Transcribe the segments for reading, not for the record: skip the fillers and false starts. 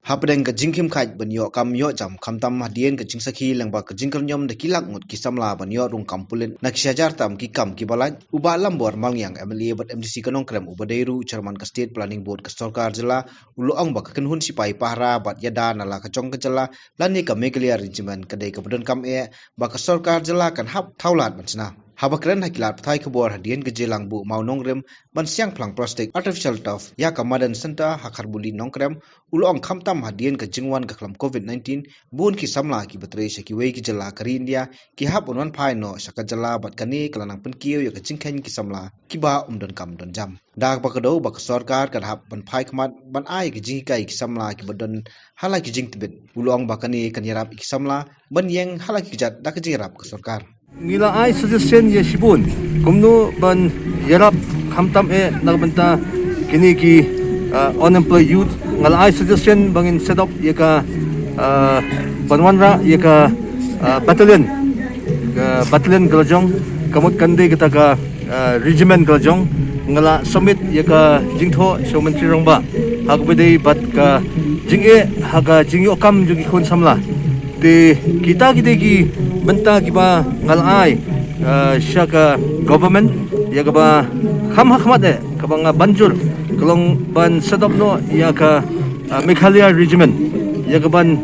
Hapdeng ke jingkim khaj banyo kam yo jam khamtam hadien ke jingsaki lengba ke jingkal nyom de kilak ngut kisamla banyo rung kampulin nak syajar tam ki kam ki balaj uba lambor mangyang MLA bat MDC kanong krem ubadeiru chairman ke state planning board ke sarkar jela uluang ba kenhun sipai pahra bat yada nala ke jong ke jela lani ke megalia regiment kedai ke budon kam ba ke sarkar jela kan hap thaulat bansna Habakren hakilat thai kebor hadien ke jelang bu mau nongrem ban siang plang plastik artificial turf ya kamadan center hakarbuli nongkrem ulong khamtam hadien ke jingwan ke klam covid-19 bun ki samla ki betre seki wei ki jela kari india ki hap unwan phai no saka jela bat kani kelanang penkiu ya ke jingkhen ki samla ki ba umdon kam don jam dak bakado bak sarkar kan hap ban phai khamat ban ai ki jingkai ki samla ki bodon hala ki jing tibet ulong bakani kan yarap ki samla ban yeng hala ki jat dak jirap ke sarkar Ngila ai suggestion ye sibun kumno ban yarap khamtam nagbanta kini ki unemployed youth ngala ai suggestion bangin set up ye ka banwanra ye ka battalion galajong kamut kande kita ka regiment galajong ngala summit ye ka jingtho showmentri rongba hagbedei bat ka jinge haga jingi okam jugi khun samla te kita ki benta kiba ngalai syaka government ya kaba kham hakmat kaba banjur kalong ban sedap no ya ka Meghalaya regiment ya kaban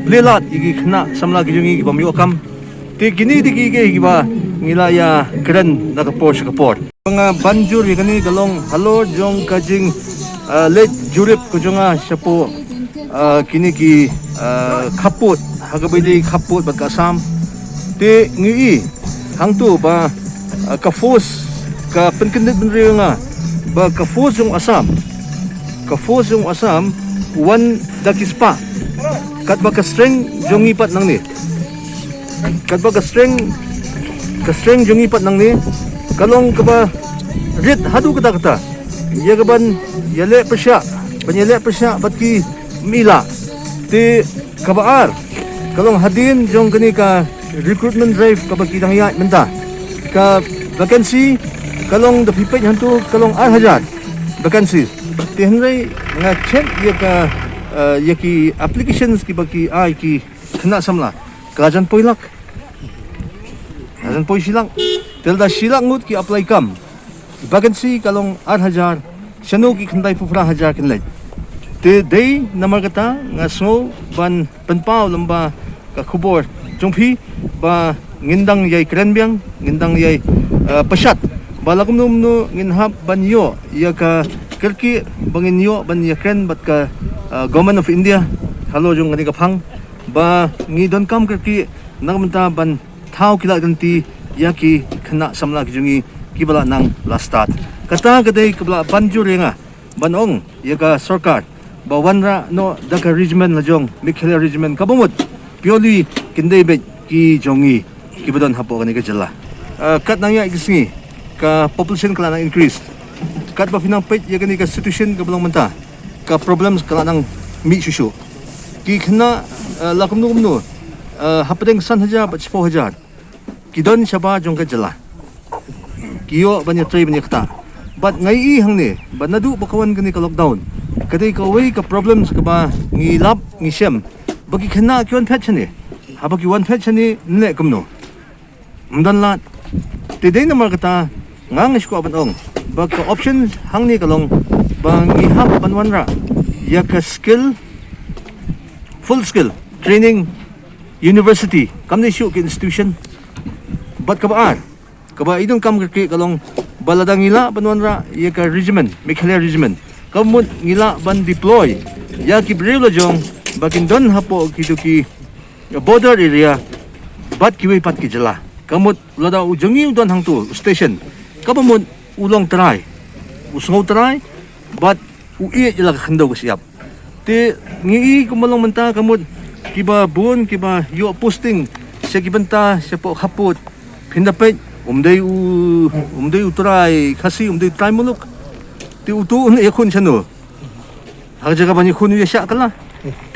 lelat igi khna samla gijungi kiba miokam te gini digi ge kiba ngila ya keren nakapor sakapor nga banjur igani kalong halo jong kajing let jurip kujonga sapo kini ki kaput hagabidi kaput bat kasam te ngi hangtu ba ka force ka penkendit benrenga ba ka force yung asam wan dakispa kat ba ka streng jongi pat nang ni kat ba ka streng jongi pat nang ni kalong ka ba rit hadu kata ya gaban yale persya bat ki mila te kabaar kalong hadin jong kani ka recruitment drive kabagi dangya menta ka vacancy kalong the pipet hantu kalong 8,000 vacancies te henry nga check ye ka ki applications ki baki ai ki khna samla kajan poilak kajan poi silang telda silang ngut ki apply kam vacancy kalong 8,000 shanu ki khandai pufra 1,000 kinlai te day namar kata nga so ban penpau lamba ka khubor jongphi ba ngindang yai krenbyang ngindang yai pashat balakum no nginhap banyo ya ka kerki bangin yo ban ya kren bat ka government of India halo jong ngani ka phang ba ngi don kam kerki nangmanta ban thau kila ganti ya ki khna samla kijungi kibala nang lastat kata kadai kabla banjurenga banong ya ka sarkar bawanra no daka regiment lajong Meghalaya regiment kabumut purely kindebet ki jongi kibadon hapo kani ka jala kat nangya igisngi ka population kala nang increase kat ba finang pet ya kani ka situation ka belong menta ka problems kala nang mi shushu ki khna lakum no hapdeng san haja bat 4,000 kidon shaba jong ka jala kiyo banya tray banya kata but ngai i hangne banadu bakawan kani ka lockdown kadai ka way ka problems ka ba ngi lap ngi shem bagi khna kyon phet chani habaki one phet chani ne kumno mdan la te dei na markata ngang isko abanong bag ka options hangni kalong bang ngi hap banwanra ya ka skill full skill training university kamni shu ki institution bat ka ba idong kam ki kalong baladangila banwanra ya ka regiment Meghalaya regiment kamut ngila ban deploy ya ki brilo jong bakin don hapo kiduki border area bat kiwi pat ki jala kamut lada ujongi don hangtu station kamut ulong try usngo try bat ui jala khando ko siap te ngi kumalong menta kamut kiba bun kiba yo posting sa kibanta sa po hapot pindapet umday try kasi umday try muluk ti utuun ekon chano haja ka bani khunu ya sya kala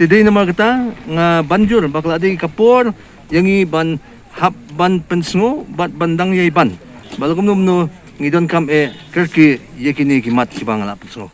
ti dei na magata nga banjur bakla dei kapor yangi ban hap ban pensngo bat bandang yai ban balagum no ngidon kam kerki yekini ki mat ki bangala pensngo